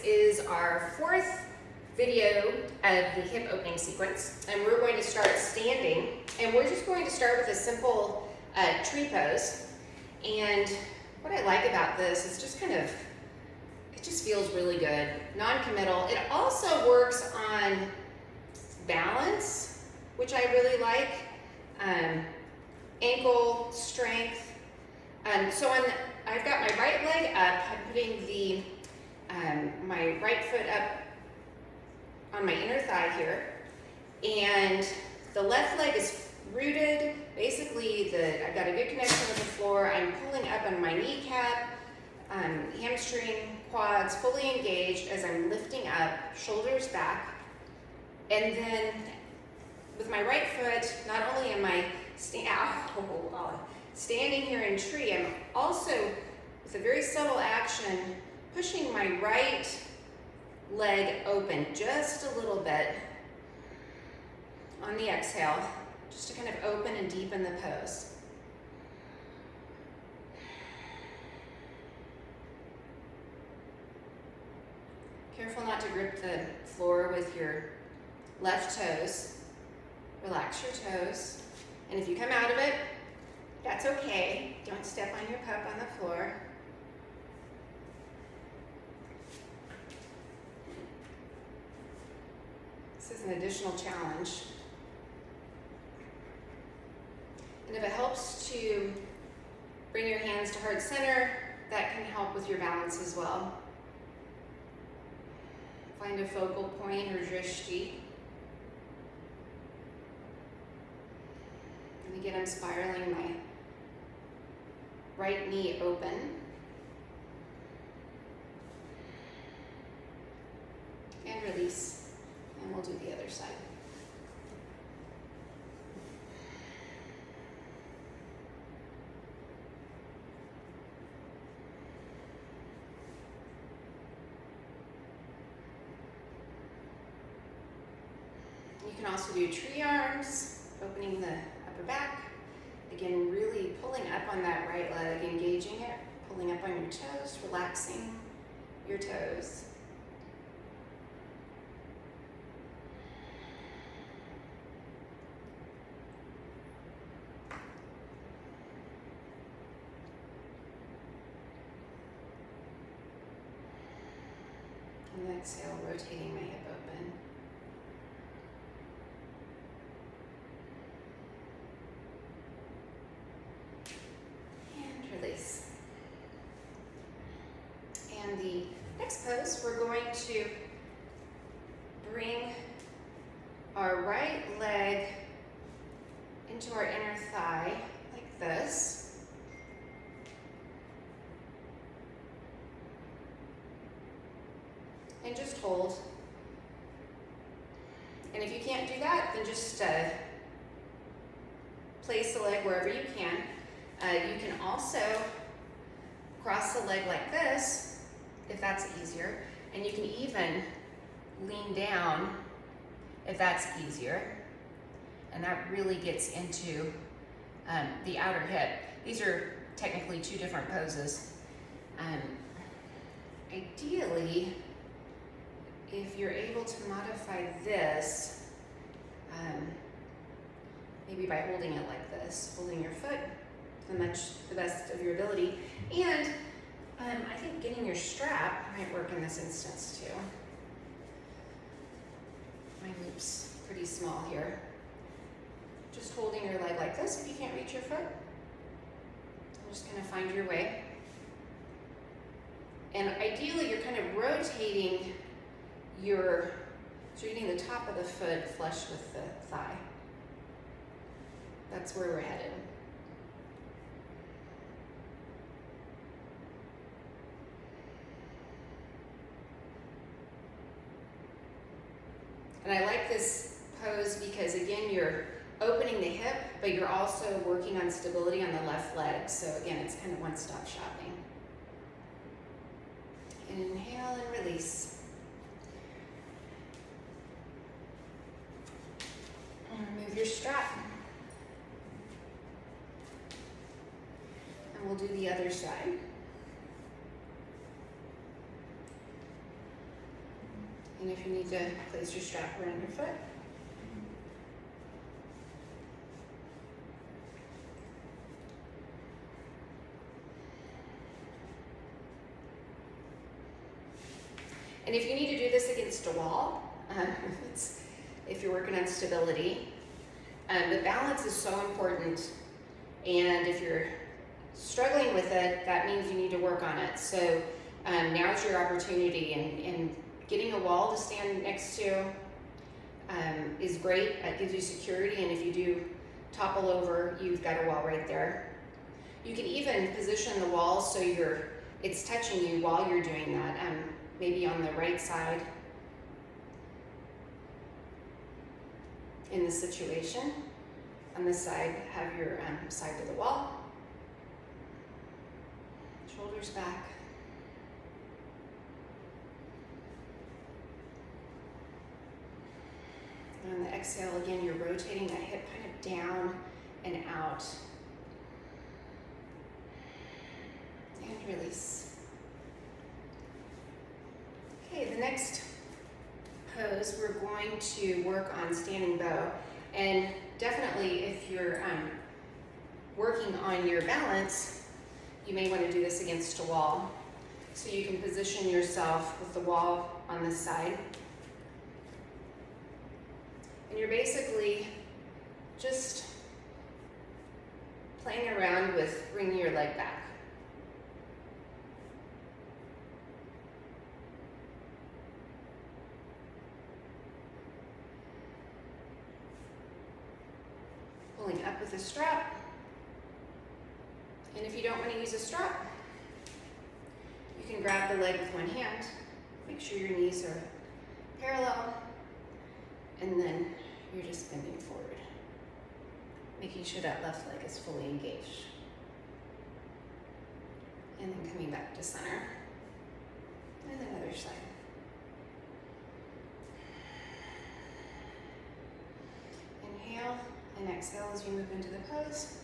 is our fourth video of the hip opening sequence, and we're going to start standing, and we're just going to start with a simple tree pose. And what I like about this is just it just feels really good, non-committal. It also works on balance, which I really like, ankle strength. So I've got my right leg up. I'm putting my right foot up on my inner thigh here, and the left leg is rooted. Basically, I've got a good connection with the floor. I'm pulling up on my kneecap, hamstring, quads, fully engaged as I'm lifting up, shoulders back. And then with my right foot, not only am I standing here in tree, I'm also, with a very subtle action, pushing my right leg open just a little bit on the exhale, just to kind of open and deepen the pose. Careful not to grip the floor with your left toes. Relax your toes. And if you come out of it, that's okay. Don't step on your cup on the floor. This is an additional challenge. And if it helps to bring your hands to heart center, that can help with your balance as well. Find a focal point or drishti. And again, I'm spiraling my right knee open. And release. And we'll do the other side. You can also do tree arms, opening the upper back. Again, really pulling up on that right leg, engaging it, pulling up on your toes, relaxing your toes. And exhale, rotating my hip open. And release. And the next pose, we're going to bring our right leg into our inner thigh like this. And just hold. And if you can't do that, then just place the leg wherever you can. You can also cross the leg like this, if that's easier. And you can even lean down if that's easier. And that really gets into the outer hip. These are technically two different poses. Ideally, if you're able to modify this, maybe by holding it like this, holding your foot to the best of your ability, and I think getting your strap might work in this instance too. My loop's pretty small here. Just holding your leg like this if you can't reach your foot. I'm just gonna find your way. And ideally, you're kind of rotating so you're getting the top of the foot flush with the thigh. That's where we're headed. And I like this pose because, again, you're opening the hip, but you're also working on stability on the left leg. So again, it's kind of one-stop shopping. Inhale and release. And remove your strap. And we'll do the other side. And if you need to place your strap around your foot. And if you need to do this against a wall, if you're working on stability, the balance is so important. And if you're struggling with it, that means you need to work on it. So now's your opportunity. And getting a wall to stand next to is great. It gives you security. And if you do topple over, you've got a wall right there. You can even position the wall so it's touching you while you're doing that. Maybe on the right side in the situation. On this side, have your side to the wall. Shoulders back. And on the exhale, again, you're rotating that hip kind of down and out. And release. Okay, the next pose, we're going to work on standing bow. And definitely if you're working on your balance, you may want to do this against a wall. So you can position yourself with the wall on this side. And you're basically just playing around with bringing your leg back. Pulling up with a strap. And if you don't want to use a strap, you can grab the leg with one hand. Make sure your knees are parallel. And then you're just bending forward. Making sure that left leg is fully engaged. And then coming back to center. And then other side. Inhale. And exhale as you move into the pose.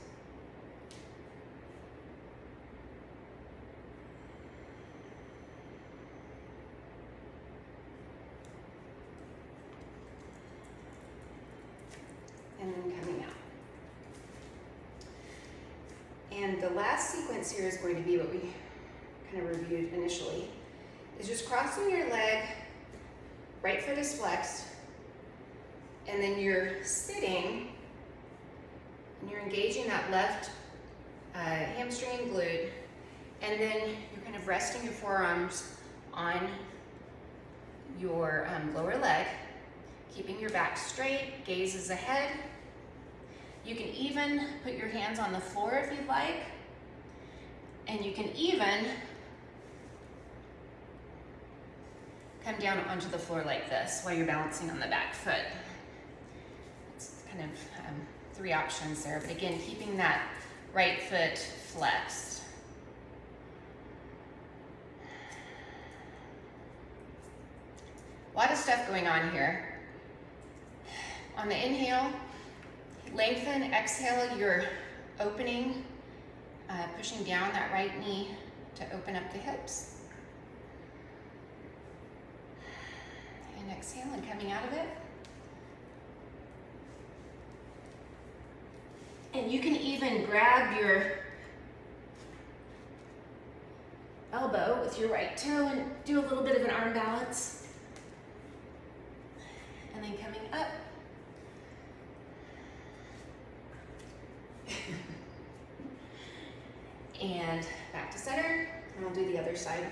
And then coming out. And the last sequence here is going to be what we kind of reviewed initially, is just crossing your leg, right foot is flexed, and then you're sitting. And you're engaging that left hamstring and glute, and then you're kind of resting your forearms on your lower leg, keeping your back straight, gaze is ahead. You can even put your hands on the floor if you'd like, and you can even come down onto the floor like this while you're balancing on the back foot. It's kind of three options there, but again, keeping that right foot flexed. A lot of stuff going on here. On the inhale, lengthen, exhale, you're opening, pushing down that right knee to open up the hips. And exhale and coming out of it. And you can even grab your elbow with your right toe and do a little bit of an arm balance. And then coming up. And back to center, and I'll do the other side.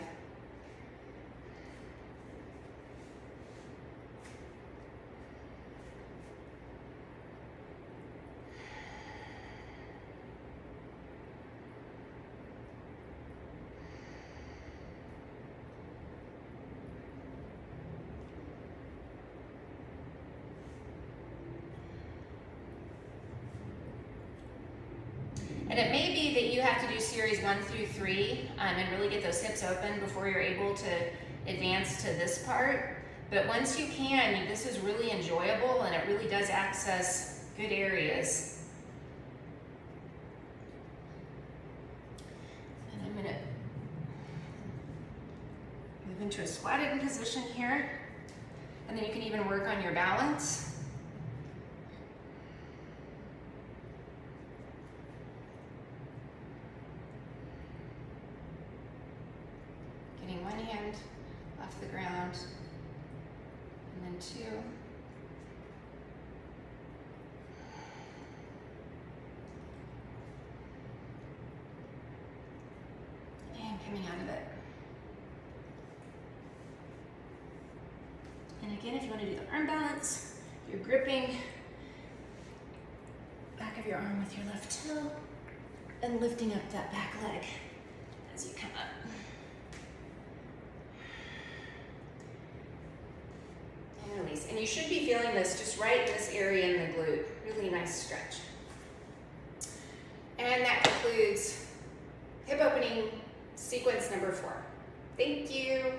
And it may be that you have to do series 1 through 3 and really get those hips open before you're able to advance to this part. But once you can, this is really enjoyable and it really does access good areas. And I'm gonna move into a squatted position here. And then you can even work on your balance. Getting one hand off the ground, and then two. And coming out of it. And again, if you want to do the arm balance, you're gripping back of your arm with your left toe and lifting up that back leg as you come up. And release. And you should be feeling this just right in this area in the glute. Really nice stretch. And that concludes hip opening sequence number 4. Thank you.